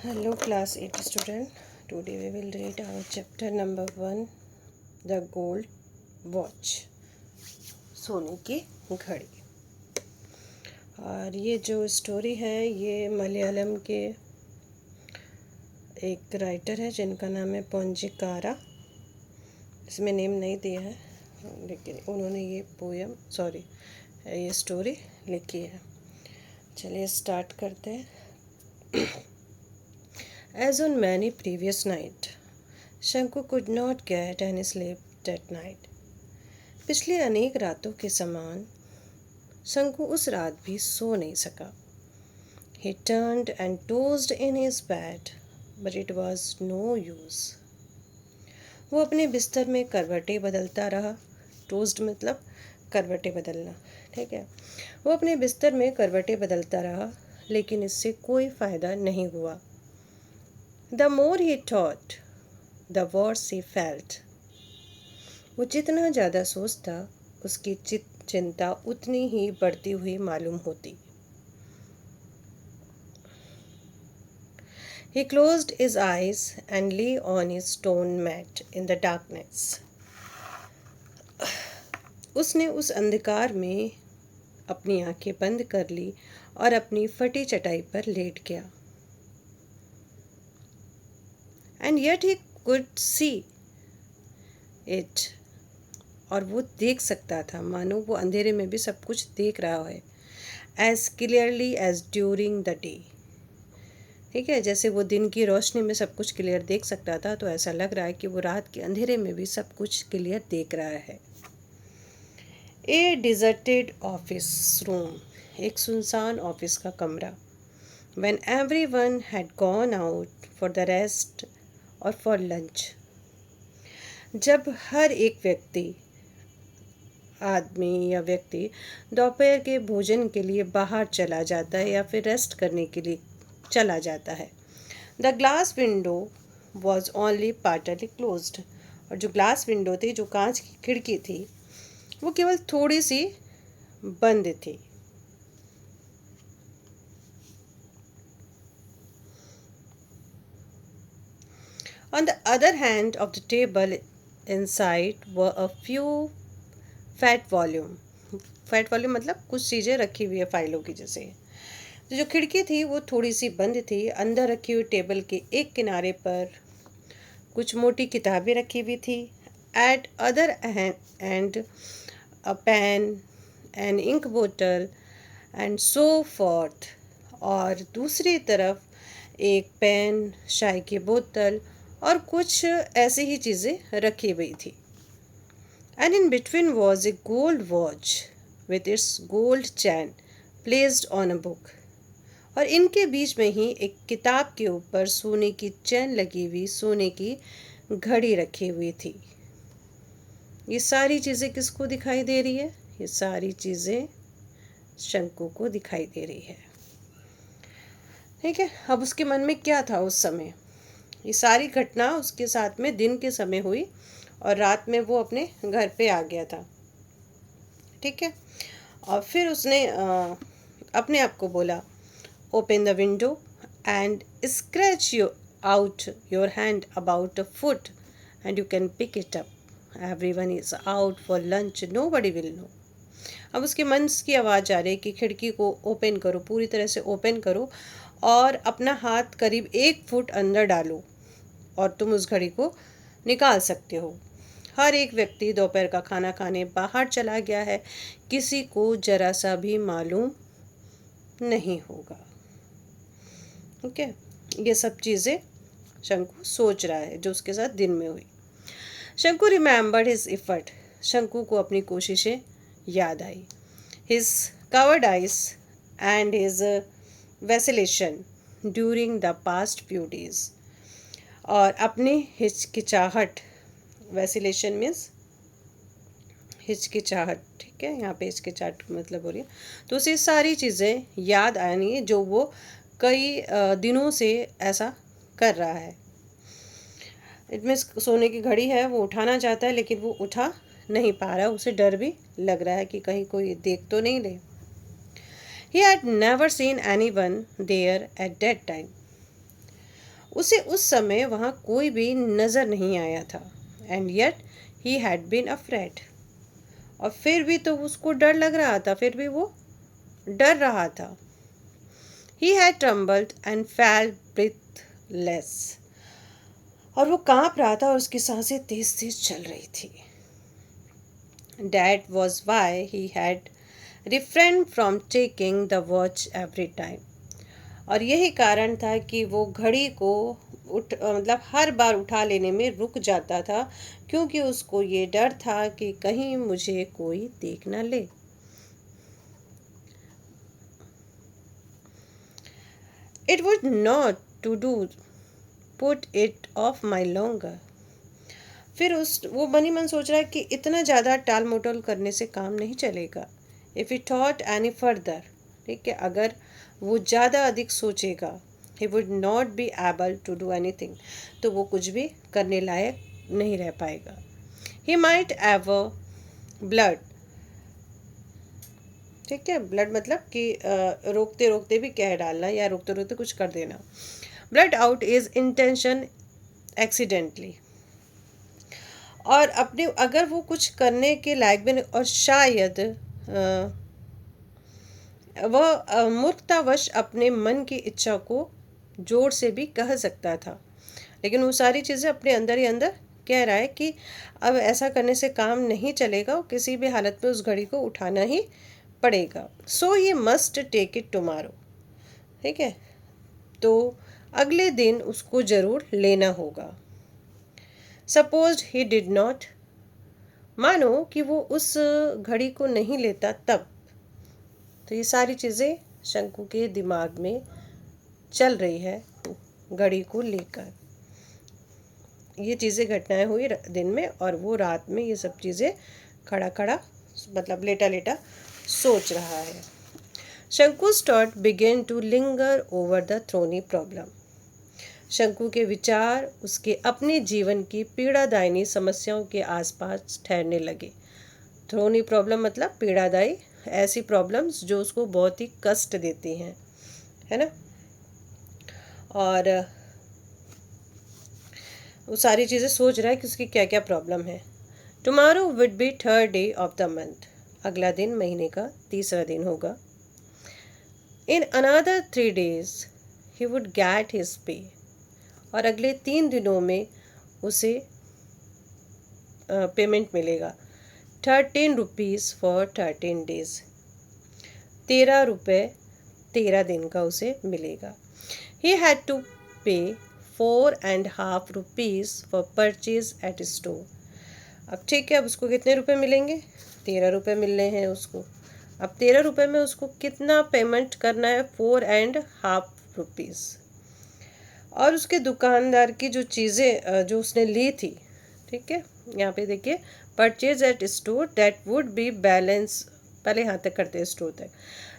Hello class 8 student. Today we will read our chapter number 1, The Gold Watch, सोने की घड़ी। और ये जो स्टोरी है ये मलयालम के एक राइटर है जिनका नाम है पोंजिकारा। इसमें नेम नहीं दिया है लेकिन उन्होंने ये स्टोरी लिखी है। चलिए स्टार्ट करते हैं। As on many previous night, शंकु could not get any sleep that night. पिछली अनेक रातों के समान शंकु उस रात भी सो नहीं सका। He turned and tossed in his bed, but it was no use. वो अपने बिस्तर में करवटें बदलता रहा। टोस्ड मतलब करवटें बदलना, ठीक है। वो अपने बिस्तर में करवटें बदलता रहा लेकिन इससे कोई फ़ायदा नहीं हुआ। The more he thought, the worse he felt. वो जितना ज़्यादा सोचता उसकी चिंता उतनी ही बढ़ती हुई मालूम होती। He closed his eyes and lay on his stone mat in the darkness. उसने उस अंधकार में अपनी आंखें बंद कर ली और अपनी फटी चटाई पर लेट गया। And yet he could see it. और वो देख सकता था, मानो वो अंधेरे में भी सब कुछ देख रहा है। As clearly as during the day. ठीक है, जैसे वो दिन की रोशनी में सब कुछ क्लियर देख सकता था तो ऐसा लग रहा है कि वो रात के अंधेरे में भी सब कुछ क्लियर देख रहा है। A deserted office room. एक सुनसान ऑफिस का कमरा। When everyone had gone out for the rest और for lunch. जब हर एक आदमी या व्यक्ति दोपहर के भोजन के लिए बाहर चला जाता है या फिर रेस्ट करने के लिए चला जाता है। The glass window was only partly closed. और जो ग्लास विंडो थी, जो कांच की खिड़की थी, वो केवल थोड़ी सी बंद थी। On the other hand of the table inside were a few fat volume. Fat volume मतलब कुछ चीज़ें रखी हुई है फाइलों की जैसे। तो जो खिड़की थी वो थोड़ी सी बंद थी। अंदर रखी हुई टेबल के एक किनारे पर कुछ मोटी किताबें रखी हुई थी। At other end a pen and ink bottle and so forth. और दूसरी तरफ एक पेन, चाय की बोतल और कुछ ऐसी ही चीज़ें रखी हुई थी। And in between was a gold watch with its gold chain placed on a book. और इनके बीच में ही एक किताब के ऊपर सोने की चैन लगी हुई सोने की घड़ी रखी हुई थी। ये सारी चीज़ें किसको दिखाई दे रही है? ये सारी चीज़ें शंकु को दिखाई दे रही है। ठीक है, अब उसके मन में क्या था उस समय? ये सारी घटना उसके साथ में दिन के समय हुई और रात में वो अपने घर पे आ गया था। ठीक है, और फिर उसने अपने आप को बोला, open the window and stretch you out your hand about a foot and you can pick it up. Everyone is out for lunch, nobody will know. अब उसके मन की आवाज़ आ रही है कि खिड़की को ओपन करो, पूरी तरह से ओपन करो और अपना हाथ करीब 1 फुट अंदर डालो और तुम उस घड़ी को निकाल सकते हो। हर एक व्यक्ति दोपहर का खाना खाने बाहर चला गया है, किसी को जरा सा भी मालूम नहीं होगा। ओके, ये सब चीज़ें शंकु सोच रहा है जो उसके साथ दिन में हुई। शंकु रिमेंबर्ड हिज एफर्ट। शंकु को अपनी कोशिशें याद आई। His covered eyes and his vacillation during the past few days. और अपनी हिचकिचाहट, वैसिलेशन मीन्स हिचकिचाहट, ठीक है, यहाँ पे हिचकिचाहट मतलब हो रही है। तो उसे सारी चीज़ें याद आनी है जो वो कई दिनों से ऐसा कर रहा है। इसमें सोने की घड़ी है, वो उठाना चाहता है लेकिन वो उठा नहीं पा रहा। उसे डर भी लग रहा है कि कहीं कोई देख तो नहीं ले। He had never seen anyone there at that time. उसे उस समय वहाँ कोई भी नज़र नहीं आया था। And yet he had been afraid, और फिर भी तो उसको डर लग रहा था, फिर भी वो डर रहा था। He had trembled and felt breathless, और वो कांप रहा था और उसकी सांसें तेज तेज चल रही थी। That was why he had refrained from taking the watch every time. और यही कारण था कि वो घड़ी को मतलब हर बार उठा लेने में रुक जाता था, क्योंकि उसको ये डर था कि कहीं मुझे कोई देख न ले। It would not to do put it off my longer. फिर वो मन ही मन सोच रहा है कि इतना ज़्यादा टाल मटोल करने से काम नहीं चलेगा। If he thought any further, ठीक है, अगर वो ज़्यादा अधिक सोचेगा, he would not be able to do anything, तो वो कुछ भी करने लायक नहीं रह पाएगा। ही माइट एवर ब्लड, ठीक है, ब्लड मतलब कि रोकते रोकते भी कह डालना या रोकते रोकते कुछ कर देना। Blood out is intention accidentally, और अपने अगर वो कुछ करने के लायक भी नहीं, और शायद वह मूर्खतावश अपने मन की इच्छा को जोर से भी कह सकता था, लेकिन वो सारी चीज़ें अपने अंदर ही अंदर कह रहा है कि अब ऐसा करने से काम नहीं चलेगा, किसी भी हालत में उस घड़ी को उठाना ही पड़ेगा। So he must take it tomorrow, ठीक है, तो अगले दिन उसको ज़रूर लेना होगा। सपोज ही डिड नॉट, मानो कि वो उस घड़ी को नहीं लेता तब, तो ये सारी चीज़ें शंकु के दिमाग में चल रही है घड़ी को लेकर। ये चीज़ें घटनाएं हुई दिन में, और वो रात में ये सब चीज़ें खड़ा खड़ा मतलब लेटा लेटा सोच रहा है। शंकु's thought began to linger over the thorny problem. शंकु के विचार उसके अपने जीवन की पीड़ादायिनी समस्याओं के आसपास ठहरने लगे। थ्रोनी प्रॉब्लम मतलब पीड़ादायी, ऐसी प्रॉब्लम्स जो उसको बहुत ही कष्ट देती हैं, है ना। और वो सारी चीज़ें सोच रहा है कि उसकी क्या क्या प्रॉब्लम है। Tomorrow would be third day of the month, अगला दिन महीने का तीसरा दिन होगा। In another 3 days he would get his pay, और अगले 3 दिनों में उसे पेमेंट मिलेगा। 13 रुपीज़ फॉर 13 days, 13 रुपये 13 दिन का उसे मिलेगा। He had to pay 4.5 rupees for purchase at store. अब ठीक है, अब उसको कितने रुपए मिलेंगे? 13 रुपये मिल रहे हैं उसको। अब 13 रुपये में उसको कितना पेमेंट करना है? 4.5 rupees। और उसके दुकानदार की जो चीज़ें जो उसने ली थी, ठीक है, यहाँ पे देखिए, purchase at store that would be balance, पहले यहाँ तक करते हैं स्टोर तक,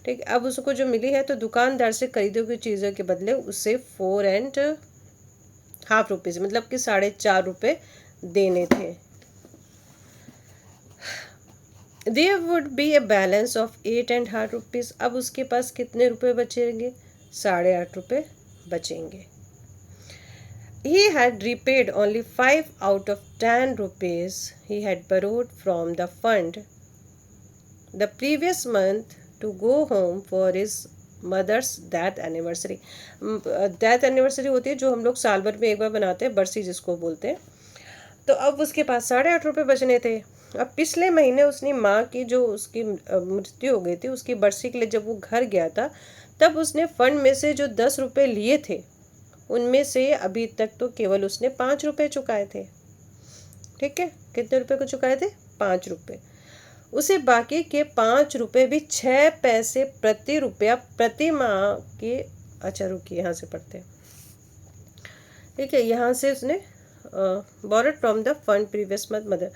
ठीक है। अब उसको जो मिली है, तो दुकानदार से खरीदी हुई चीज़ों के बदले उसे 4.5 rupees मतलब कि 4.5 रुपये देने थे। There would be a balance of 8.5 rupees। अब उसके पास कितने रुपए बचेंगे? 8.5 रुपये बचेंगे। He had repaid only 5 out of 10 rupees he had borrowed from the fund the previous month to go home for his mother's death anniversary. Death anniversary होती है जो हम लोग साल भर में एक बार बनाते हैं, बरसी जिसको बोलते हैं। तो अब उसके पास 8.5 रुपये बचने थे। अब पिछले महीने उसने माँ की जो उसकी मृत्यु हो गई थी, उसकी बरसी के लिए जब वो घर गया था, तब उसने फंड में से जो 10 रुपये लिए थे, उनमें से अभी तक तो केवल उसने 5 रुपये चुकाए थे, ठीक है। कितने रुपए को चुकाए थे? 5 रुपये। उसे बाकी के 5 रुपये भी 6 पैसे प्रति रुपया प्रति माह के, अच्छा रुकिए यहाँ से पढ़ते हैं, ठीक है। यहाँ से उसने borrowed from the fund previous month mother,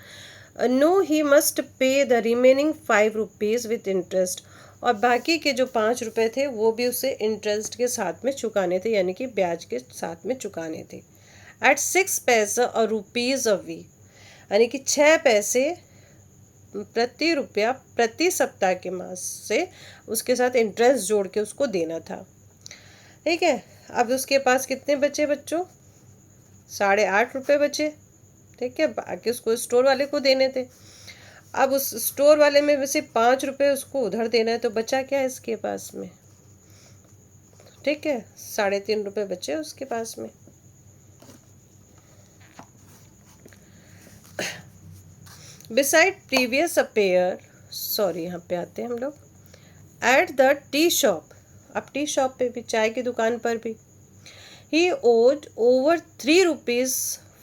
no he must pay the remaining 5 rupees with interest। और बाकी के जो 5 रुपये थे वो भी उसे इंटरेस्ट के साथ में चुकाने थे, यानी कि ब्याज के साथ में चुकाने थे। एट 6 पैसा और रुपीज़ अ वीक, यानी कि 6 पैसे प्रति रुपया प्रति सप्ताह के मास से उसके साथ इंटरेस्ट जोड़ के उसको देना था, ठीक है। अब उसके पास कितने बचे बच्चों? 8.5 रुपये बचे। ठीक है, बाकी उसको स्टोर वाले को देने थे। अब उस स्टोर वाले में वैसे 5 रुपये उसको उधर देना है, तो बचा क्या है इसके पास में? ठीक है, 3.5 रुपये बचे उसके पास में। बिसाइड प्रीवियस अपेयर, सॉरी यहाँ पे आते हैं हम लोग, एट द टी शॉप, अब टी शॉप पे भी, चाय की दुकान पर भी, he owed over 3 rupees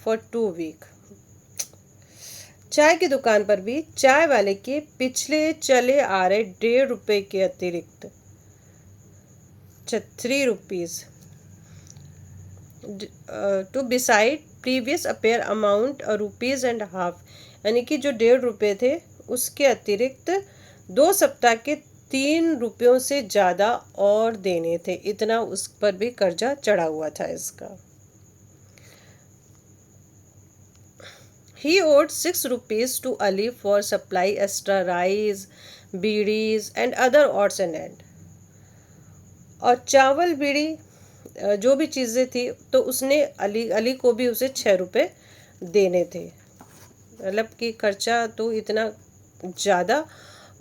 for 2 week. चाय की दुकान पर भी चाय वाले के पिछले चले आ रहे 1.5 रुपये के अतिरिक्त 3 rupees to beside previous arrear amount ₹1.5, यानी कि जो 1.5 रुपये थे उसके अतिरिक्त 2 सप्ताह के 3 रुपयों से ज़्यादा और देने थे। इतना उस पर भी कर्जा चढ़ा हुआ था इसका। He owed 6 rupees to Ali for supply extra rice, bidis and other odds and end. और चावल बीड़ी जो भी चीज़ें थी तो उसने अली को भी उसे 6 रुपये देने थे। मतलब कि खर्चा तो इतना ज़्यादा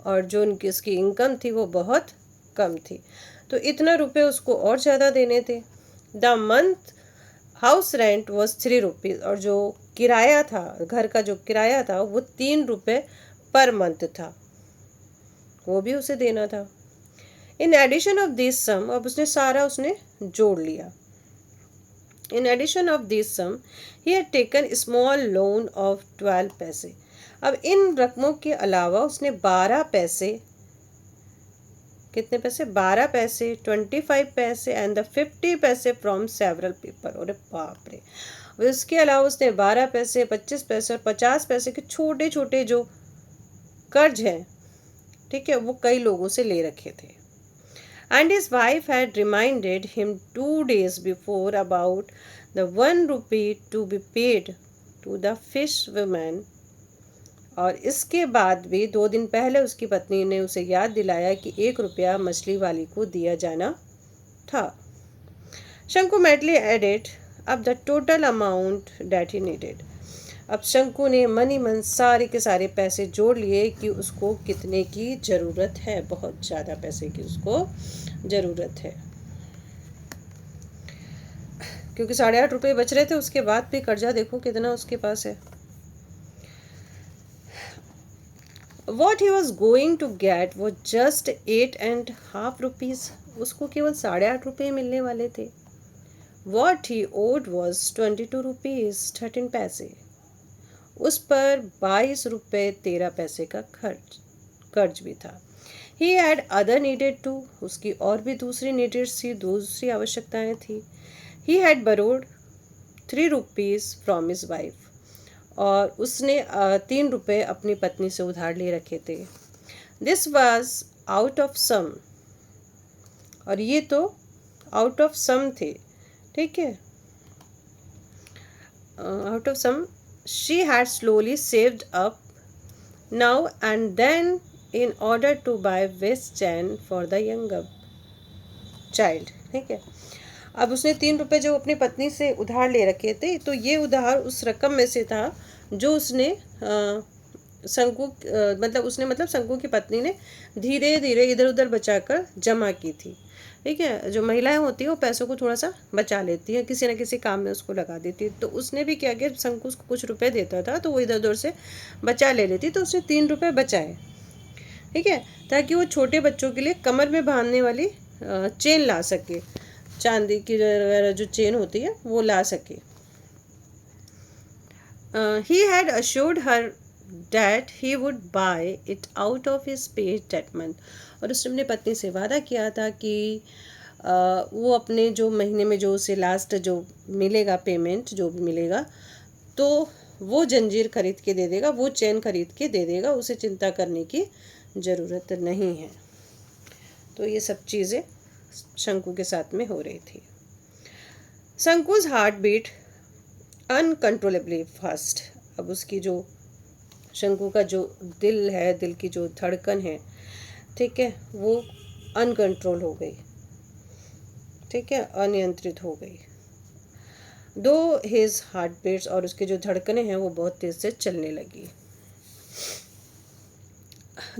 और जो उनकी उसकी इनकम थी वो बहुत कम थी, तो इतना रुपए उसको और ज़्यादा देने थे। The month house rent was 3 rupees, और जो किराया था, घर का जो किराया था वो 3 रुपये पर मंथ था, वो भी उसे देना था। In addition of this sum, अब उसने सारा जोड़ लिया। In addition of this sum he had taken small loan of 12 पैसे। अब इन रकमों के अलावा उसने 12 पैसे, कितने पैसे? 12 पैसे, 25 पैसे एंड द 50 पैसे फ्रॉम सेवरल पीपल। अरे बाप रे! उसके अलावा उसने 12 पैसे, 25 पैसे और 50 पैसे के छोटे छोटे जो कर्ज हैं, ठीक है, वो कई लोगों से ले रखे थे। And his wife had reminded him 2 days before about the 1 rupee to be paid to the fish woman. और इसके बाद भी 2 दिन पहले उसकी पत्नी ने उसे याद दिलाया कि 1 रुपया मछली वाली को दिया जाना था। शंकु मैडली एडेड अब the total amount that he needed. अब शंकु ने मन ही मन सारे के सारे पैसे जोड़ लिए कि उसको कितने की ज़रूरत है। बहुत ज़्यादा पैसे की उसको ज़रूरत है, क्योंकि 8.5 रुपये बच रहे थे। उसके बाद भी कर्जा देखो कितना उसके पास है। What he was going to get was just 8.5 rupees. उसको केवल 8.5 रुपये मिलने वाले थे। What he owed was 22 rupees 13 पैसे। उस पर 22 रुपये 13 पैसे का कर्ज भी था। He had other needed too. उसकी और भी दूसरी needs थी, दूसरी आवश्यकताएं थी। He had borrowed 3 rupees from his wife. और उसने 3 रुपये अपनी पत्नी से उधार ले रखे थे। This was out of sum, और ये तो आउट ऑफ सम थे, ठीक है, out of sum she had slowly saved up now and then in order to buy waist chain for the younger child. ठीक है, अब उसने 3 रुपये जो अपनी पत्नी से उधार ले रखे थे, तो ये उधार उस रकम में से था जो उसने मतलब शंकु की पत्नी ने धीरे धीरे इधर उधर बचाकर जमा की थी। ठीक है, जो महिलाएं होती हैं वो पैसों को थोड़ा सा बचा लेती हैं, किसी न किसी काम में उसको लगा देती। तो उसने भी क्या किया, शंकु उसको कुछ रुपए देता था तो वो इधर उधर से बचा ले लेती, तो उसने 3 रुपये बचाए। ठीक है, ताकि वो छोटे बच्चों के लिए कमर में बांधने वाली चेन ला सके, चांदी की जो चेन होती है वो ला सके। He had assured her that he would buy it out of his pay that month. और उसने अपनी पत्नी से वादा किया था कि वो अपने जो महीने में जो उसे लास्ट जो मिलेगा पेमेंट जो भी मिलेगा, तो वो जंजीर खरीद के दे देगा, वो चेन खरीद के दे देगा, उसे चिंता करने की ज़रूरत नहीं है। तो ये सब चीज़ें शंकु के साथ में हो रही थी। शंकु's हार्ट बीट अनकंट्रोलेबली फास्ट। अब उसकी जो शंकु का जो दिल है, दिल की जो धड़कन है, ठीक है, वो अनकंट्रोल हो गई। ठीक है, अनियंत्रित हो गई। दो हिज हार्ट बीट्स, और उसके जो धड़कने हैं वो बहुत तेज से चलने लगी।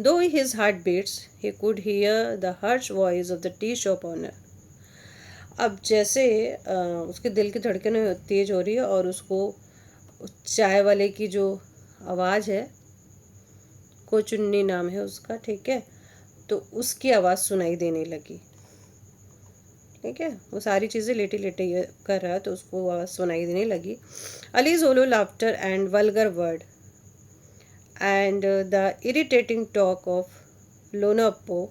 Though his heart beats he could hear the harsh voice of the tea shop owner. अब जैसे उसके दिल की धड़कनें तेज हो रही है और उसको चाय वाले की जो आवाज़ है, कोचुन्नी नाम है उसका, ठीक है, तो उसकी आवाज़ सुनाई देने लगी। ठीक है, वो सारी चीज़ें लेटे लेटे ये कर रहा है तो उसको आवाज़ सुनाई देने लगी। Ali's hollow laughter and vulgar word and the irritating talk of Lonappo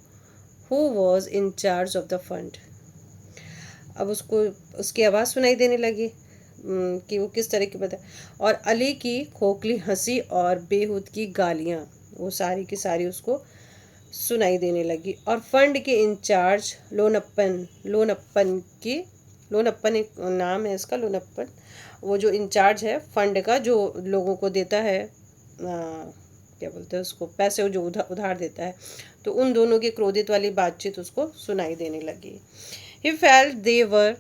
who was in charge of the fund. अब उसको उसकी आवाज़ सुनाई देने लगी कि वो किस तरह की बता, और अली की खोखली हंसी और बेहूद की गालियाँ, वो सारी की सारी उसको सुनाई देने लगी। और फंड के इंचार्ज लोनप्पन एक नाम है इसका, लोनप्पन, वो जो इंचार्ज है फंड का, जो लोगों को देता है क्या बोलते हैं उसको, पैसे जो उधार देता है, तो उन दोनों की क्रोधित वाली बातचीत उसको सुनाई देने लगी। He felt they were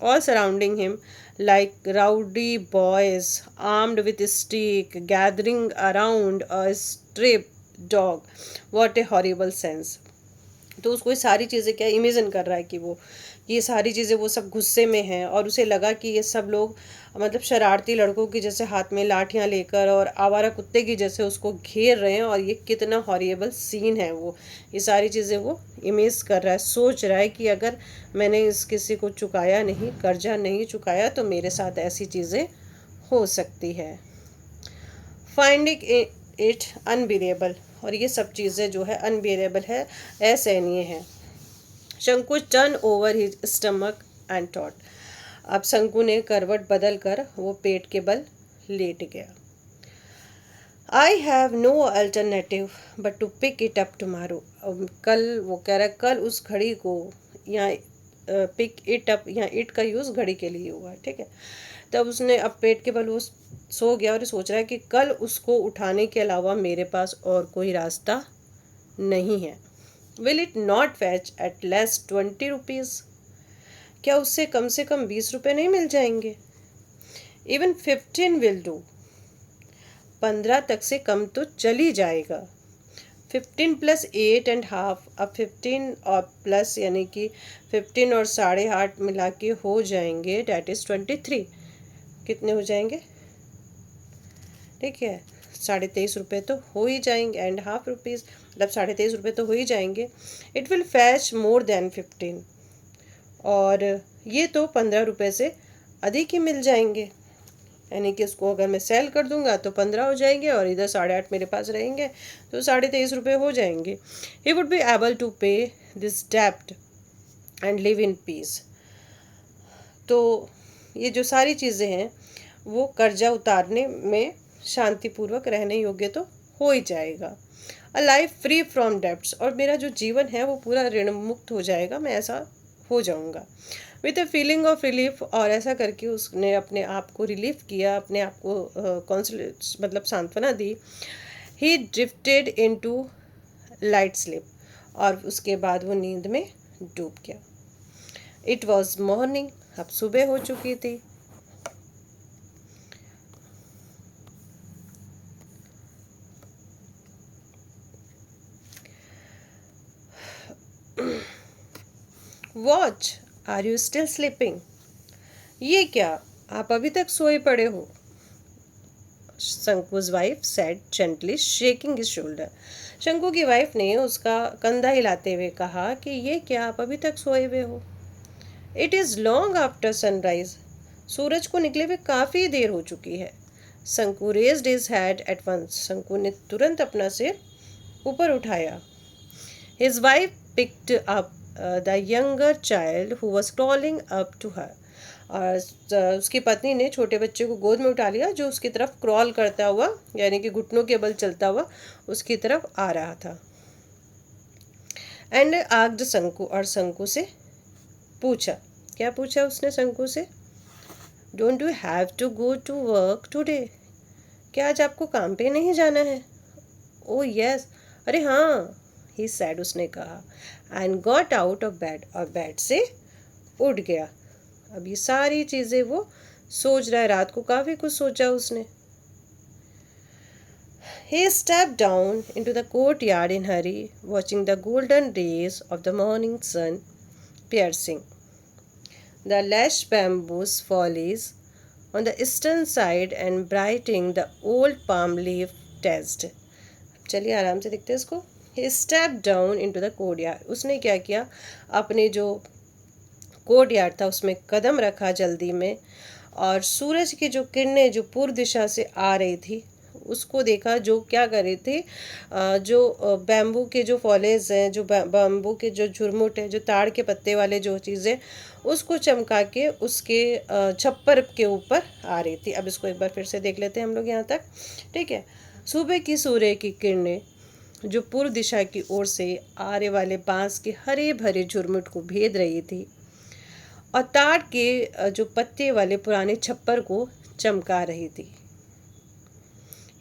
all surrounding him like rowdy boys armed with stick gathering around a stray dog. What a horrible sense. तो उसको ये सारी चीज़ें क्या इमेजिन कर रहा है कि वो ये सारी चीज़ें वो सब गुस्से में हैं, और उसे लगा कि ये सब लोग मतलब शरारती लड़कों की जैसे हाथ में लाठियां लेकर और आवारा कुत्ते की जैसे उसको घेर रहे हैं, और ये कितना हॉरिएबल सीन है। वो ये सारी चीज़ें वो इमेज कर रहा है, सोच रहा है कि अगर मैंने इस किसी को चुकाया नहीं, कर्जा नहीं चुकाया, तो मेरे साथ ऐसी चीज़ें हो सकती है। फाइंडिंग इट अनबिलीवेबल, और ये सब चीज़ें जो है अनबिलीवेबल है, असहनीय है। शंकु turn over his stomach and thought. अब शंकु ने करवट बदल कर वो पेट के बल लेट गया। I have no alternative but to pick it up tomorrow. कल वो कह रहा है कल उस घड़ी को, यहाँ पिक इट अप, यहाँ इट का यूज़ घड़ी के लिए हुआ है, ठीक है। तब उसने अब पेट के बल वो सो गया और सोच रहा है कि कल उसको उठाने के अलावा मेरे पास और कोई रास्ता नहीं है। Will it not fetch at least 20 rupees. क्या उससे कम से कम 20 रुपये नहीं मिल जाएंगे? Even 15 will do. 15 तक से कम तो चल ही जाएगा। 15 प्लस 8.5, अब 15 और प्लस यानी कि 15 और 8.5 मिला के हो जाएंगे, डैट इज़ 23। कितने हो जाएंगे? ठीक है, 23.5 रुपये तो हो ही जाएंगे, एंड हाफ रुपीज़ मतलब 23.5 रुपये तो हो ही जाएंगे। It will fetch more than 15, और ये तो 15 रुपये से अधिक ही मिल जाएंगे, यानी कि इसको अगर मैं सेल कर दूंगा तो 15 हो जाएंगे और इधर 8.5 मेरे पास रहेंगे, तो 23.5 रुपये हो जाएंगे। He would be able to pay this डेप्ट एंड लिव इन पीस। तो ये जो सारी चीज़ें हैं वो कर्जा उतारने में शांतिपूर्वक रहने योग्य तो हो ही जाएगा। A life free from debts, और मेरा जो जीवन है वो पूरा ऋण मुक्त हो जाएगा, मैं ऐसा हो जाऊंगा। With a feeling of relief, और ऐसा करके उसने अपने आप को रिलीफ किया, अपने आप को मतलब सांत्वना दी। ही ड्रिफ्टेड इनटू लाइट स्लीप, और उसके बाद वो नींद में डूब गया। इट वॉज मॉर्निंग, अब सुबह हो चुकी थी। Watch, are you still sleeping? ये क्या, आप अभी तक सोए पड़े हो? Shanku's wife said gently shaking his shoulder. Shanku की वाइफ ने उसका कंधा हिलाते हुए कहा कि ये क्या, आप अभी तक सोए हुए हो? It is long after sunrise, सूरज को निकले हुए काफ़ी देर हो चुकी है। Shanku raised his head at once, Shanku ने तुरंत अपना सिर ऊपर उठाया। His wife picked up the younger child who was crawling up to her, और उसकी पत्नी ने छोटे बच्चे को गोद में उठा लिया जो उसकी तरफ क्रॉल करता हुआ, यानी कि घुटनों के बल चलता हुआ उसकी तरफ आ रहा था। एंड आग्ड शंकु, और शंकु से पूछा, क्या पूछा उसने शंकु से? Don't you have to go to work today? क्या आज आपको काम पे नहीं जाना है? ओ यस, अरे हाँ, ही सैड, उसने कहा, and got out of bed, और बेड से उठ गया। अब ये सारी चीज़ें वो सोच रहा है, रात को काफ़ी कुछ सोचा उसने। He stepped down into the courtyard in hurry, watching the golden rays of the morning sun piercing the lush bamboo foliage on the eastern side and brightening the old palm leaf terraced. चलिए आराम से देखते हैं इसको। He stepped down into the courtyard. उसने क्या किया, अपने जो कोर्ट यार्ड था उसमें कदम रखा जल्दी में, और सूरज की जो किरणें जो पूर्व दिशा से आ रही थी उसको देखा, जो क्या कर रही थी, जो बैम्बू के जो फॉलेज हैं, जो बैम्बू के जो झुरमुट है, जो ताड़ के पत्ते वाले जो चीज़ें, उसको चमका के उसके छप्पर के ऊपर आ रही थी। अब इसको एक बार फिर से देख लेते हैं हम लोग यहाँ तक, ठीक है। सुबह की सूर्य की किरणें जो पूर्व दिशा की ओर से आने वाले बांस के हरे भरे झुरमुट को भेद रही थी और ताड़ के जो पत्ते वाले पुराने छप्पर को चमका रही थी।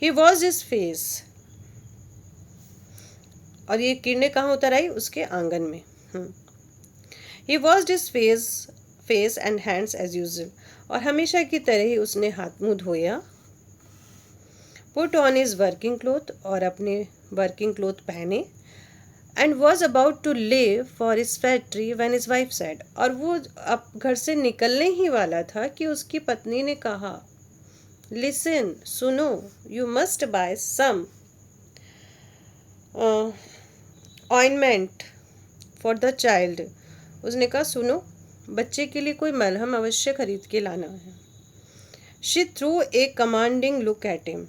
He washed his face. और ये किरणें कहाँ उतर आई, उसके आंगन में। He washed his face and hands as usual. और हमेशा की तरह ही उसने हाथ मुंह धोया। Put on his working cloth, और अपने वर्किंग क्लोथ पहने। And was about to leave for his factory when his wife said. और वो अब घर से निकलने ही वाला था कि उसकी पत्नी ने कहा, Listen, सुनो, you must buy some ointment for the child. उसने कहा, सुनो, बच्चे के लिए कोई मलहम अवश्य खरीद के लाना है। She threw a commanding look at him.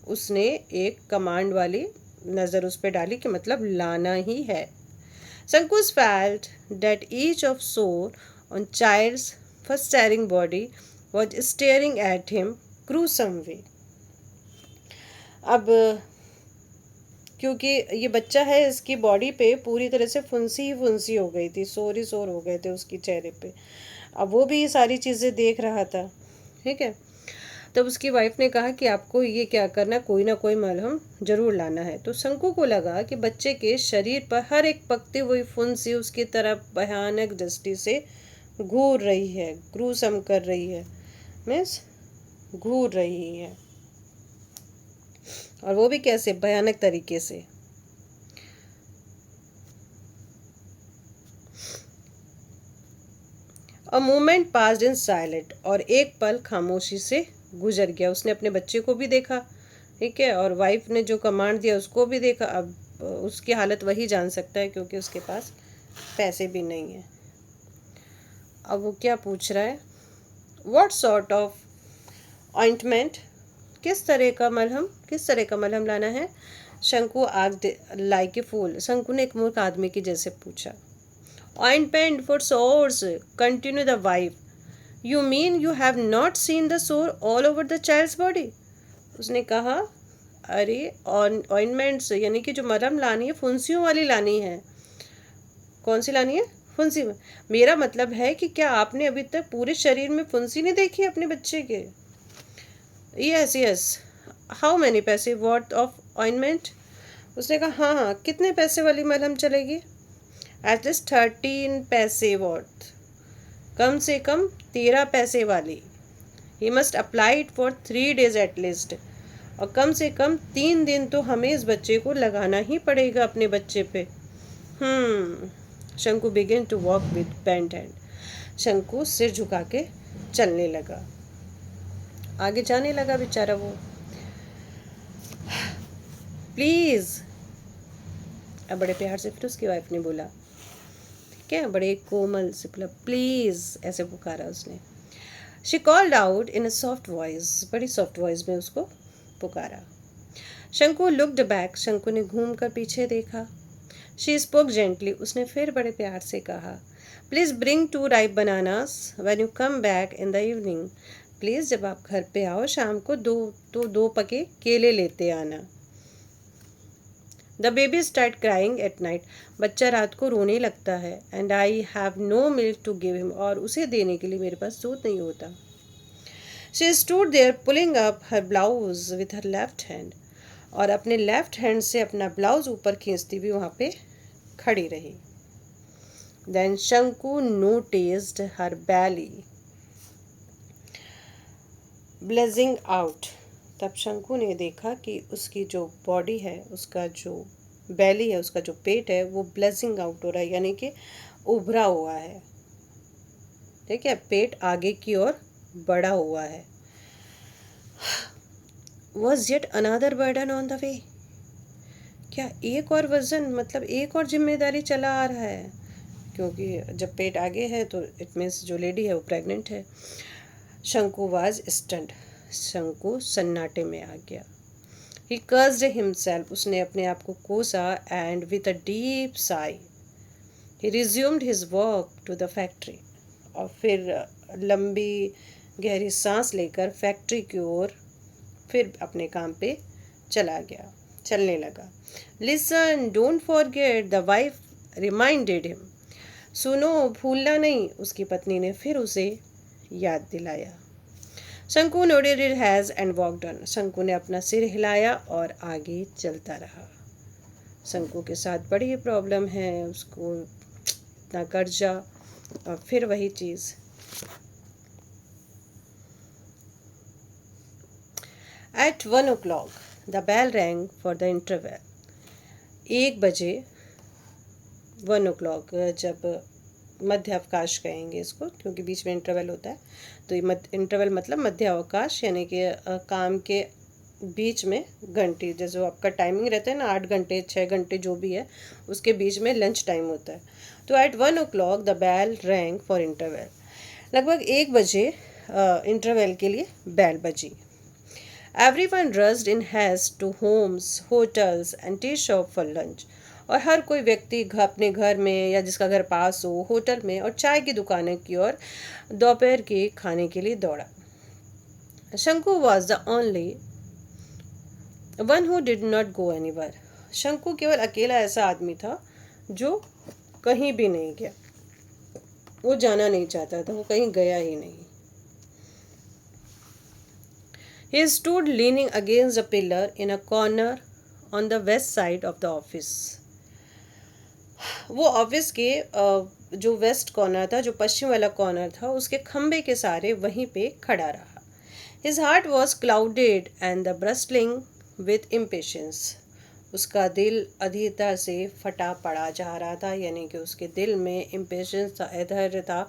उसने एक कमांड वाली नज़र उस पर डाली कि मतलब लाना ही है। Sankus felt that each of sore on child's first staring body was staring at him gruesome way. अब क्योंकि ये बच्चा है, इसकी बॉडी पे पूरी तरह से फुंसी ही फुंसी हो गई थी, सोर ही सोर हो गए थे उसकी चेहरे पे। अब वो भी ये सारी चीज़ें देख रहा था, ठीक है। तब उसकी वाइफ ने कहा कि आपको ये क्या करना, कोई ना कोई मलहम जरूर लाना है। तो शंकु को लगा कि बच्चे के शरीर पर हर एक पकती हुई फुंसी उसकी तरफ भयानक दृष्टि से घूर रही है, ग्रूसम कर रही है, मीन्स घूर रही है, और वो भी कैसे, भयानक तरीके से। A moment passed in silent, और एक पल खामोशी से गुजर गया। उसने अपने बच्चे को भी देखा, ठीक है, और वाइफ ने जो कमांड दिया उसको भी देखा। अब उसकी हालत वही जान सकता है क्योंकि उसके पास पैसे भी नहीं है। अब वो क्या पूछ रहा है, व्हाट सॉर्ट ऑफ ऑइंटमेंट, किस तरह का मलहम लाना है। शंकु आस्क्ड लाइक ए फूल, शंकु ने एक मूर्ख आदमी की जैसे पूछा। Ointment for sores, continued the wife, you mean you have not seen the sore all over the child's body. उसने कहा, अरे ऑइंटमेंट्स यानी कि जो मलहम लानी है फुंसियों वाली लानी है। कौन सी लानी है, फुंसी में। मेरा मतलब है कि क्या आपने अभी तक पूरे शरीर में फुंसी नहीं देखी अपने बच्चे के। यस यस, हाउ मैनी पैसे वर्थ ऑफ ऑइंटमेंट। उसने कहा, हाँ हाँ, कितने पैसे वाली मलहम चलेगी। एटलीस्ट 13 पैसे वर्थ, कम से कम 13 पैसे वाली। He must apply it for 3 days at least, और कम से कम 3 दिन तो हमें इस बच्चे को लगाना ही पड़ेगा अपने बच्चे पे। Shanku begin to walk with bent hand. Shanku सिर झुका के चलने लगा, आगे जाने लगा बेचारा वो। प्लीज, अब बड़े प्यार से फिर उसकी वाइफ ने बोला, ठीक है, बड़े कोमल से बोला, प्लीज, ऐसे पुकारा उसने। She called out in a soft voice, बड़ी सॉफ्ट वॉइस में उसको पुकारा। शंकु लुक्ड बैक, शंकु ने घूम कर पीछे देखा। शी स्पोक जेंटली, उसने फिर बड़े प्यार से कहा, please bring 2 ripe bananas when you come back in the evening. Please जब आप घर पे आओ शाम को 2 पके केले लेते आना। The baby start crying at night, बच्चा रात को रोने लगता है। And I have no milk to give him, और उसे देने के लिए मेरे पास दूध नहीं होता। She stood there pulling up her blouse with her left hand, और अपने लेफ्ट हैंड से अपना ब्लाउज ऊपर खींचती हुई वहाँ पे खड़ी रही। Then Shanku noticed her belly blazing out. तब शंकु ने देखा कि उसकी जो बॉडी है, उसका जो बैली है, उसका जो पेट है, वो ब्लेजिंग आउट हो रहा है, यानी कि उभरा हुआ है। ठीक है, पेट आगे की ओर बढ़ा हुआ है। Was yet another burden on the way? क्या एक और वजन, मतलब एक और जिम्मेदारी चला आ रहा है? क्योंकि जब पेट आगे है तो इट मीन्स जो लेडी है वो प्रेग्नेंट है। शंकु वाज स्टन्ड। शंकु सन्नाटे में आ गया। He cursed himself. उसने अपने आप को कोसा and with a deep sigh he resumed his work to the factory. और फिर लंबी गहरी सांस लेकर फैक्ट्री की ओर फिर अपने काम पे चलने लगा। Listen, don't forget, the wife reminded him. सुनो, भूलना नहीं, उसकी पत्नी ने फिर उसे याद दिलाया। शंकु nodded it has and walked on. शंकु ने अपना सिर हिलाया और आगे चलता रहा। शंकु के साथ बड़ी प्रॉब्लम है, उसको इतना कर्जा और फिर वही चीज़। At 1 o'clock, the bell rang for the interval. 1 बजे, 1 o'clock, जब मध्य अवकाश कहेंगे इसको, क्योंकि बीच में इंटरवल होता है, तो ये इंटरवल मतलब मध्य अवकाश, यानी कि काम के बीच में घंटे, जैसे आपका टाइमिंग रहता है ना, 8 घंटे 6 घंटे जो भी है, उसके बीच में लंच टाइम होता है। तो at 1 o'clock the bell rang for interval. लगभग 1 बजे इंटरवल के लिए बेल बजी। Everyone rushed in haste to homes, hotels and tea shop for lunch. और हर कोई व्यक्ति अपने घर में या जिसका घर पास हो, होटल में और चाय की दुकानों की ओर दोपहर के खाने के लिए दौड़ा। शंकु was the only one who did not go anywhere. शंकु केवल अकेला ऐसा आदमी था जो कहीं भी नहीं गया। वो जाना नहीं चाहता था, वो कहीं गया ही नहीं। He stood leaning against a pillar in a corner on the west side of the office. वो ऑफिस के जो वेस्ट कॉर्नर था, जो पश्चिम वाला कॉर्नर था, उसके खंबे के सारे वहीं पे खड़ा रहा। His heart was clouded and the bristling with impatience. उसका दिल अधीरता से फटा पड़ा जा रहा था, यानी कि उसके दिल में इम्पेशंस था, अधैर्य था।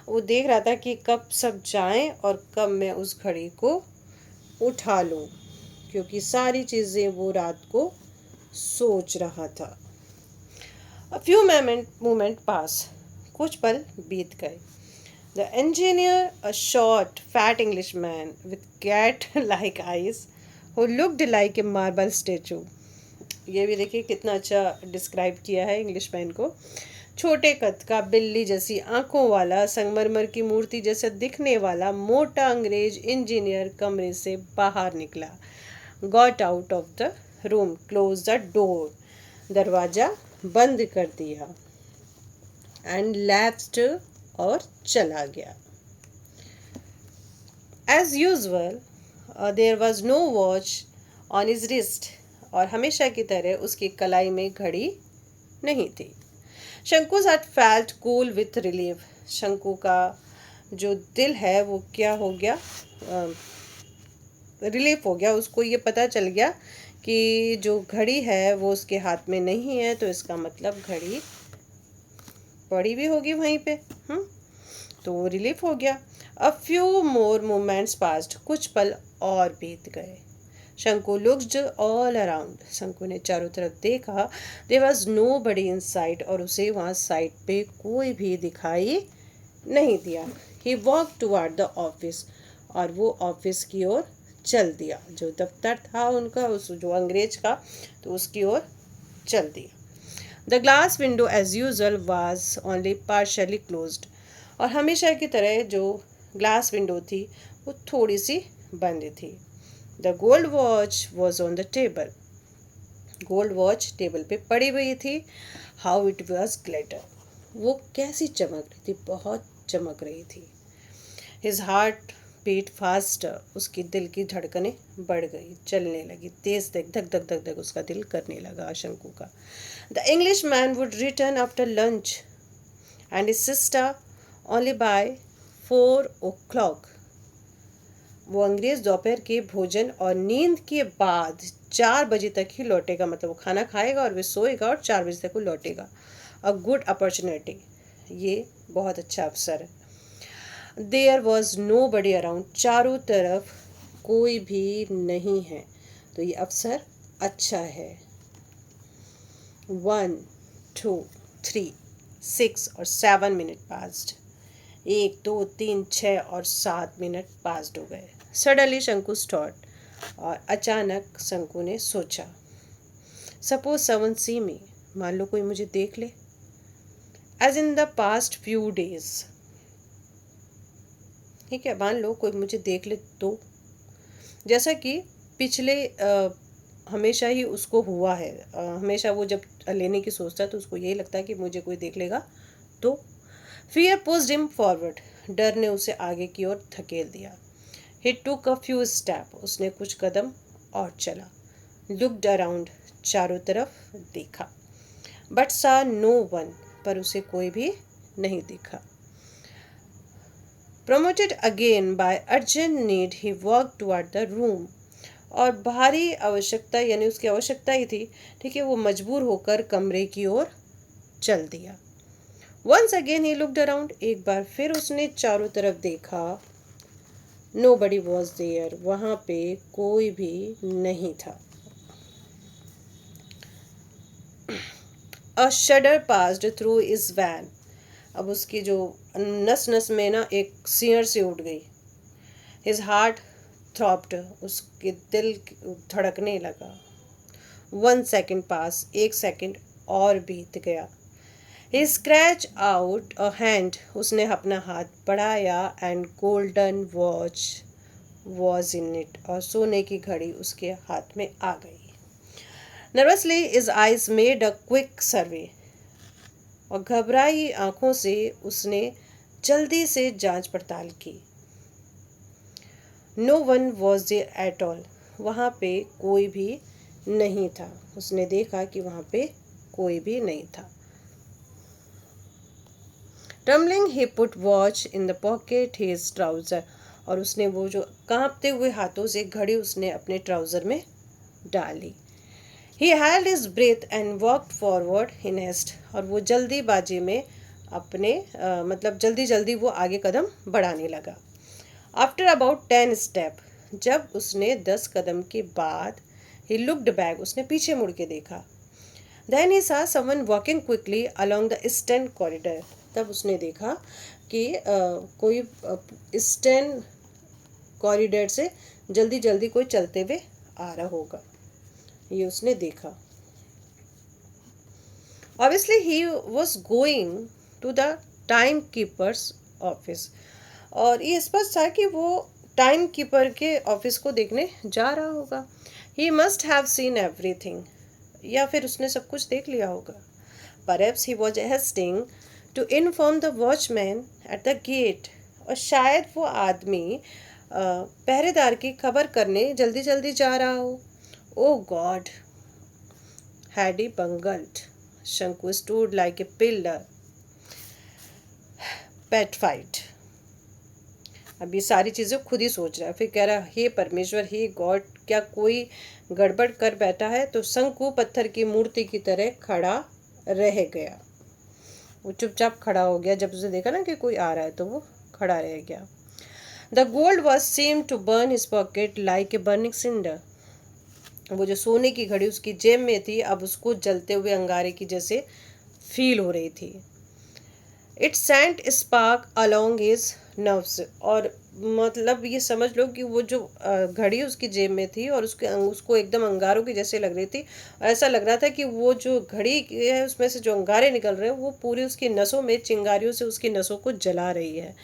वो देख रहा था कि कब सब जाएं और कब मैं उस घड़ी को उठा लूं, क्योंकि सारी चीज़ें वो रात को सोच रहा था। A few moment pass. कुछ पल बीत गए। The engineer, a short, fat Englishman with cat-like eyes, who looked like a marble statue. ये भी देखिए कितना अच्छा डिस्क्राइब किया है इंग्लिशमैन को। छोटे कद का, बिल्ली जैसी आंखों वाला, संगमरमर की मूर्ति जैसा दिखने वाला मोटा अंग्रेज इंजीनियर कमरे से बाहर निकला। Got out of the room, close the door, दरवाज़ा बंद कर दिया, एंड लैप्स्ड, और चला गया। As usual there was no watch on his wrist. और हमेशा की तरह उसकी कलाई में घड़ी नहीं थी। शंकु's heart felt cool with relief. शंकु का जो दिल है वो क्या हो गया, रिलीफ हो गया। उसको ये पता चल गया कि जो घड़ी है वो उसके हाथ में नहीं है, तो इसका मतलब घड़ी पड़ी भी होगी वहीं पे। तो वो रिलीफ हो गया। A few more moments passed. कुछ पल और बीत गए। शंकु looked all around. शंकु ने चारों तरफ देखा। There was nobody in sight. और उसे वहाँ साइड पे कोई भी दिखाई नहीं दिया। He walked toward the office. और वो ऑफिस की ओर चल दिया। जो दफ्तर था उनका, उस जो अंग्रेज का, तो उसकी ओर चल दिया। The glass window as usual was only partially closed. और हमेशा की तरह जो ग्लास विंडो थी वो थोड़ी सी बंद थी। The gold watch was on the table. Gold watch table पे पड़ी हुई थी। How it was glitter. वो कैसी चमक रही थी, बहुत चमक रही थी। His heart beat faster. उसकी दिल की धड़कनें बढ़ गई, चलने लगी, तेज धक धक धक धक धक उसका दिल करने लगा शंकु का। The Englishman would return after lunch and his sister only by 4 o'clock. वो अंग्रेज दोपहर के भोजन और नींद के बाद 4 बजे तक ही लौटेगा, मतलब वो खाना खाएगा और वे सोएगा और 4 बजे तक वो लौटेगा. अ गुड अपॉर्चुनिटी, ये बहुत अच्छा अवसर है. There was nobody around, चारों तरफ कोई भी नहीं है, तो ये अवसर अच्छा है. 1, 2, 3, 6 और 7 मिनट पास्ड. 1, 2, 3, 6 और 7 मिनट पास्ड हो गए. सडनली शंकु स्टॉट, और अचानक शंकु ने सोचा. सपोज समवन सी मी, मान लो कोई मुझे देख ले. As in the past few days, ठीक है, मान लो कोई मुझे देख ले तो, जैसा कि पिछले हमेशा ही उसको हुआ है. हमेशा वो जब लेने की सोचता है तो उसको यही लगता है कि मुझे कोई देख लेगा तो. फियर पुश्ड हिम फॉरवर्ड, डर ने उसे आगे की ओर धकेल दिया. ही टुक अ फ्यू स्टेप, उसने कुछ कदम और चला. लुक्ड अराउंड, चारों तरफ देखा. बट सा नो वन, पर उसे कोई भी नहीं दिखा. Promoted again by urgent need, he walked toward the room. और भारी आवश्यकता, यानी उसकी आवश्यकता ही थी, ठीक है, वो मजबूर होकर कमरे की ओर चल दिया. Once again he looked around, एक बार फिर उसने चारों तरफ देखा. Nobody was there, वहाँ पे कोई भी नहीं था. A shudder passed through his van. अब उसकी जो नस नस में ना एक सियर से उठ गई. His heart throbbed, उसके दिल धड़कने लगा. 1 second pass, 1 सेकंड और बीत गया. He scratched out a hand, उसने अपना हाथ बढ़ाया. And golden watch was in it, और सोने की घड़ी उसके हाथ में आ गई. Nervously his eyes made a quick survey, और घबराई आंखों से उसने जल्दी से जांच पड़ताल की. No one was there at all, वहाँ पे कोई भी नहीं था. उसने देखा कि वहाँ पे कोई भी नहीं था. Trembling he put watch in the pocket his trouser, और उसने वो जो कांपते हुए हाथों से घड़ी उसने अपने ट्राउज़र में डाली. He held his breath and walked forward in haste, और वो जल्दीबाजी में अपने मतलब जल्दी जल्दी वो आगे कदम बढ़ाने लगा. After about 10 step, जब उसने 10 कदम के बाद, he looked back, उसने पीछे मुड़ के देखा. Then he saw someone walking quickly along the eastern corridor, तब उसने देखा कि कोई ईस्टर्न कॉरिडोर से जल्दी जल्दी कोई चलते हुए आ रहा होगा. ये उसने देखा. Obviously he was going to the time keepers office, और ये स्पष्ट था कि वो टाइम कीपर के ऑफिस को देखने जा रहा होगा. He must have seen everything, या फिर उसने सब कुछ देख लिया होगा. Perhaps he was hastening to inform the watchman at the gate, और शायद वो आदमी पहरेदार की खबर करने जल्दी जल्दी जा रहा हो. Oh God, had he bungled? Shanku stood like a pillar, petrified. अब ये सारी चीज़ें खुद ही सोच रहा है. फिर कह रहा, हे परमेश्वर, हे गॉड, क्या कोई गड़बड़ कर बैठा है? तो शंकु पत्थर की मूर्ति की तरह खड़ा रह गया. वो चुपचाप खड़ा हो गया. जब उसे देखा ना कि कोई आ रहा है तो वो खड़ा रह गया. The gold was seem to burn his pocket like a burning cinder, वो जो सोने की घड़ी उसकी जेब में थी अब उसको जलते हुए अंगारे की जैसे फील हो रही थी. It sent spark along his nerves, और मतलब ये समझ लो कि वो जो घड़ी उसकी जेब में थी और उसको एकदम अंगारों की जैसे लग रही थी. ऐसा लग रहा था कि वो जो घड़ी है उसमें से जो अंगारे निकल रहे हैं वो पूरी उसकी नसों में चिंगारियों से उसकी नसों को जला रही है.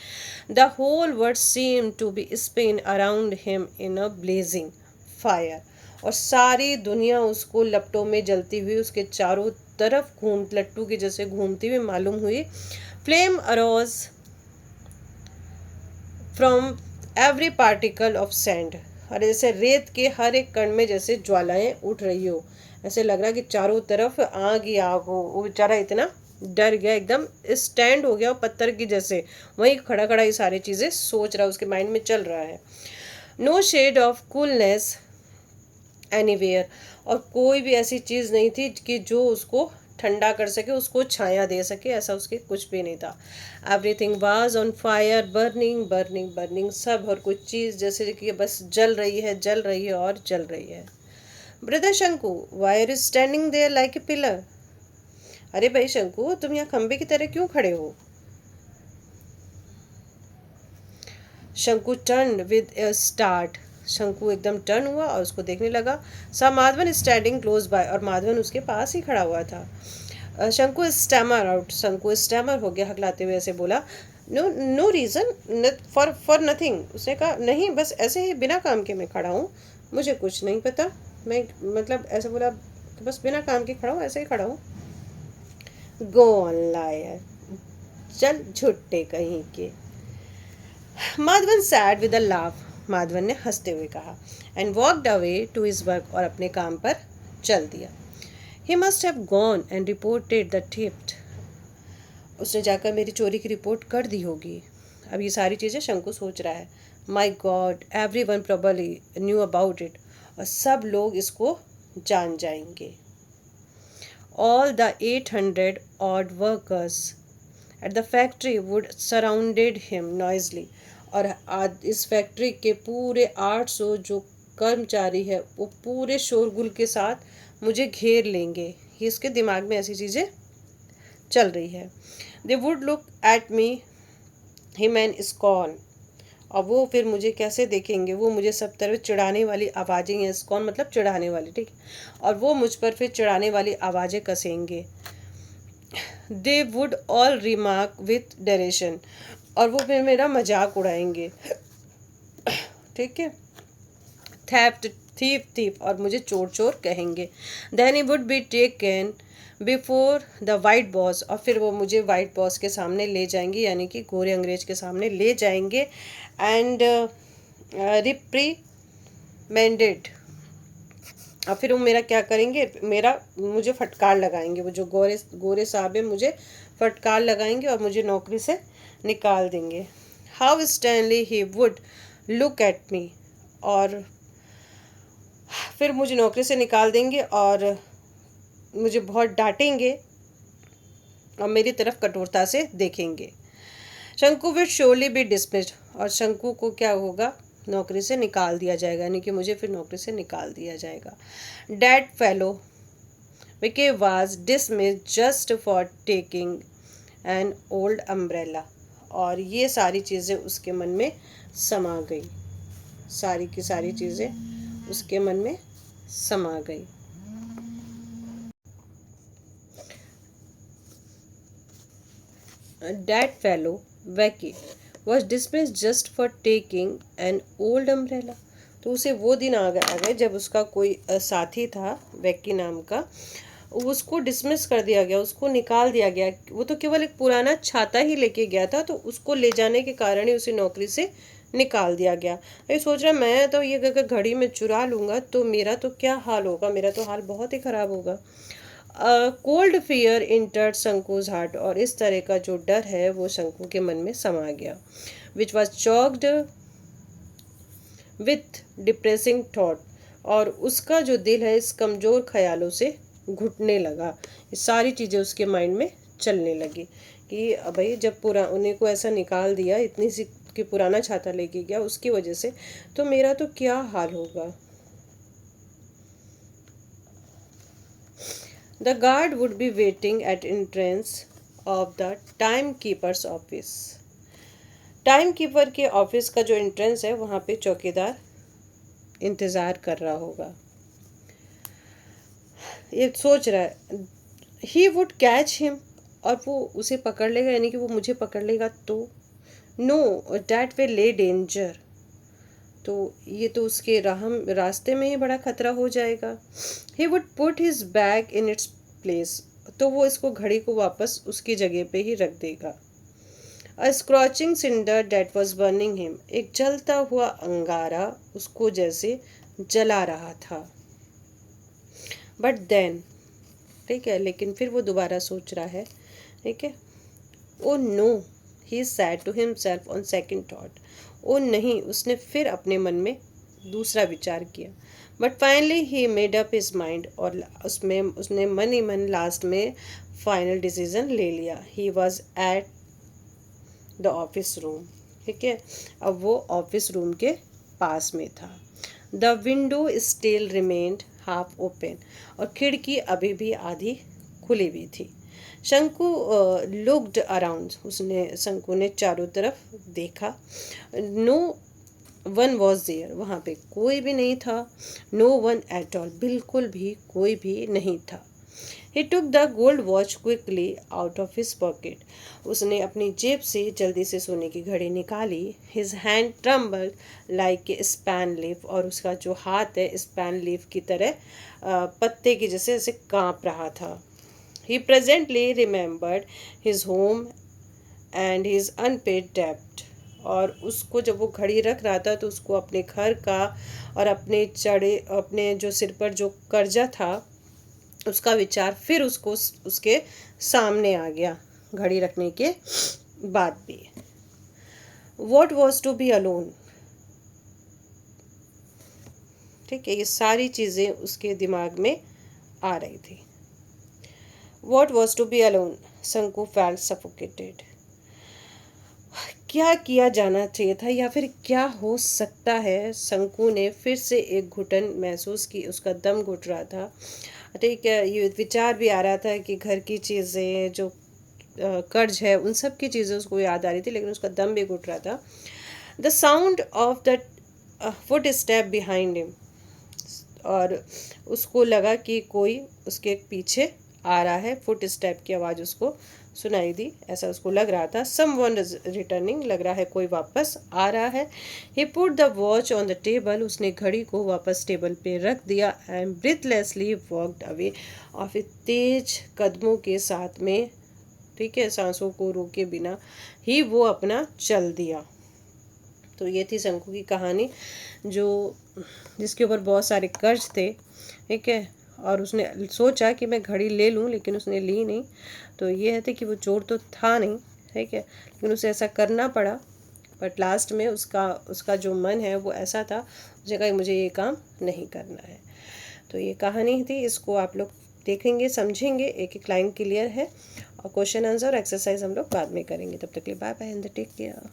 The whole world seem to be spin around him in a blazing fire, और सारी दुनिया उसको लपटों में जलती हुई उसके चारों तरफ लट्टू की जैसे घूमती हुई मालूम हुई. Flame arrows from every particle of sand, और जैसे रेत के हर एक कण में जैसे ज्वालाएं उठ रही हो. ऐसे लग रहा कि चारों तरफ आग ही आग हो. वो बेचारा इतना डर गया एकदम, स्टैंड हो गया पत्थर की जैसे, वहीं खड़ा खड़ा ये सारी चीज़ें सोच रहा, उसके माइंड में चल रहा है। No shade of coolness anywhere, और कोई भी ऐसी चीज़ नहीं थी कि जो उसको ठंडा कर सके, उसको छाया दे सके, ऐसा उसके कुछ भी नहीं था। Everything was on fire, burning burning burning, सब और कुछ चीज़ जैसे कि बस जल रही है, जल रही है और जल रही है। Brother Shanku, why are you standing there like a pillar? अरे भाई शंकु, तुम यहाँ खंबे की तरह क्यों खड़े हो? शंकु टर्न विद ए स्टार्ट, शंकु एकदम टर्न हुआ और उसको देखने लगा। सा माधवन स्टैंडिंग क्लोज बाय, और माधवन उसके पास ही खड़ा हुआ था। शंकु स्टैमर आउट, शंकु स्टैमर हो गया, हकलाते हुए ऐसे बोला, no no reason for nothing. उसने कहा नहीं, बस ऐसे ही बिना काम के मैं खड़ा हूँ, मुझे कुछ नहीं पता। मैं मतलब ऐसे बोला कि बस बिना काम के खड़ा हूँ, ऐसे ही खड़ा हूँ। गो ऑन लायर, चल झुट्टे कहीं के। Madhavan said with a laugh, Madhavan ने हंसते हुए कहा, and walked away to his work, और अपने काम पर चल दिया। He must have gone and reported the theft, उसने जाकर मेरी चोरी की रिपोर्ट कर दी होगी। अब ये सारी चीज़ें शंकु सोच रहा है। My God, everyone probably knew about it, और सब लोग इसको जान जाएंगे। All the 800 odd workers at the factory would surrounded him noisily, और इस फैक्ट्री के पूरे 800 जो कर्मचारी है वो पूरे शोरगुल के साथ मुझे घेर लेंगे। ये इसके दिमाग में ऐसी चीज़ें चल रही है। They would look at me him and scorn, और वो फिर मुझे कैसे देखेंगे, वो मुझे सब तरफ चिढ़ाने वाली आवाज़ें हैं, कौन मतलब चिढ़ाने वाली, ठीक है, और वो मुझ पर फिर चिढ़ाने वाली आवाज़ें कसेंगे। They would all remark with derision, और वो फिर मेरा मजाक उड़ाएंगे, ठीक है, थेफ्ट थीफ थीफ, और मुझे चोर चोर कहेंगे। Then he would be taken before the white boss, और फिर वो मुझे वाइट बॉस के सामने ले जाएंगे, यानी कि गोरे अंग्रेज के सामने ले जाएंगे, एंड रिप्रीमेंडेड, और फिर वो मेरा क्या करेंगे, मेरा मुझे फटकार लगाएंगे, वो जो गोरे गोरे साहब हैं मुझे फटकार लगाएंगे और मुझे नौकरी से निकाल देंगे। How Stanley he would look at मी, और फिर मुझे नौकरी से निकाल देंगे और मुझे बहुत डांटेंगे और मेरी तरफ कठोरता से देखेंगे। शंकु विल श्योरली बी डिसमिस्ड, और शंकु को क्या होगा, नौकरी से निकाल दिया जाएगा, यानी कि मुझे फिर नौकरी से निकाल दिया जाएगा। That fellow Vike was dismissed just for taking an old umbrella, और ये सारी चीज़ें उसके मन में समा गई, सारी की सारी चीज़ें उसके मन में समा गई। That fellow, Wacky, was dismissed just for taking an old umbrella. तो उसे वो दिन आ गए जब उसका कोई साथी था वैकी नाम का, उसको डिसमिस कर दिया गया, उसको निकाल दिया गया। वो तो केवल एक पुराना छाता ही लेके गया था, तो उसको ले जाने के कारण ही उसे नौकरी से निकाल दिया गया। ये सोच रहा मैं तो ये अगर घड़ी में चुरा लूँगा तो मेरा तो क्या हाल होगा, मेरा तो हाल बहुत ही ख़राब होगा। कोल्ड फियर इंटर्ड शंकुज हार्ट, और इस तरह का जो डर है वो शंकु के मन में समा गया। Which was choked with depressing thought, और उसका जो दिल है इस कमज़ोर ख्यालों से घुटने लगा। ये सारी चीज़ें उसके माइंड में चलने लगी कि भाई जब उन्हें को ऐसा निकाल दिया, इतनी सी कि पुराना छाता लेके गया उसकी वजह से, तो मेरा तो क्या हाल होगा। The guard would be waiting at entrance of the timekeeper's office. Time keeper के ऑफिस का जो एंट्रेंस है वहाँ पे चौकीदार इंतज़ार कर रहा होगा। ये सोच रहा है ही वुड कैच हिम, और वो उसे पकड़ लेगा, यानी कि वो मुझे पकड़ लेगा तो know that will lay danger, तो ये तो उसके रास्ते में ही बड़ा खतरा हो जाएगा। He would put his bag in its place, तो वो इसको घड़ी को वापस उसकी जगह पे ही रख देगा। A scorching cinder that was burning him, एक जलता हुआ अंगारा उसको जैसे जला रहा था। बट देन, ठीक है, लेकिन फिर वो दोबारा सोच रहा है, ठीक है। Oh no, he said to himself on second thought. ओ नहीं, उसने फिर अपने मन में दूसरा विचार किया। But finally he made up his mind, और उसमें उसने मन ही मन लास्ट में फाइनल डिसीजन ले लिया। He was at the office room. ठीक है, अब वो ऑफिस रूम के पास में था। The window still remained half open, और खिड़की अभी भी आधी खुली हुई थी। शंकु लुक्ड अराउंड, उसने शंकु ने चारों तरफ देखा। नो वन वॉज देयर, वहाँ पे कोई भी नहीं था। नो वन एट ऑल, बिल्कुल भी कोई भी नहीं था। He took the gold watch quickly out of his pocket, उसने अपनी जेब से जल्दी से सोने की घड़ी निकाली। His hand trembled like a span leaf, और उसका जो हाथ है स्पैन लीफ की तरह पत्ते की जैसे जैसे कांप रहा था। He presently remembered his home and his unpaid डेब्ट, और उसको जब वो घड़ी रख रहा था तो उसको अपने घर का और अपने जो सिर पर जो कर्जा था उसका विचार फिर उसको उसके सामने आ गया घड़ी रखने के बाद भी। What was to be alone, ठीक है, ये सारी चीज़ें उसके दिमाग में आ रही थी। What was to be alone, Shanku felt suffocated. क्या किया जाना चाहिए था, या फिर क्या हो सकता है। शंकु ने फिर से एक घुटन महसूस की, उसका दम घुट रहा था। ठीक है, ये विचार भी आ रहा था कि घर की चीज़ें जो कर्ज है उन सब की चीज़ें उसको याद आ रही थी, लेकिन उसका दम भी घुट रहा था। The sound of the foot step behind him, और उसको लगा कि कोई उसके पीछे आ रहा है। फुट स्टेप की आवाज़ उसको सुनाई दी, ऐसा उसको लग रहा था। सम वन इज रिटर्निंग, लग रहा है कोई वापस आ रहा है। He put the watch on the table, उसने घड़ी को वापस टेबल पे रख दिया। एंड ब्रीथलेसली वॉकड अवे, और फिर तेज कदमों के साथ में, ठीक है, सांसों को रोके बिना ही वो अपना चल दिया। तो ये थी शंकु की कहानी, जो जिसके ऊपर बहुत सारे कर्ज थे। ठीक है, और उसने सोचा कि मैं घड़ी ले लूँ, लेकिन उसने ली नहीं। तो ये है कि वो चोर तो था नहीं, ठीक है, लेकिन उसे ऐसा करना पड़ा। बट लास्ट में उसका उसका जो मन है वो ऐसा था, उसने कहा मुझे ये काम नहीं करना है। तो ये कहानी थी, इसको आप लोग देखेंगे, समझेंगे, एक एक लाइन क्लियर है। और क्वेश्चन आंसर एक्सरसाइज हम लोग बाद में करेंगे। तब तक के लिए bye bye and take care.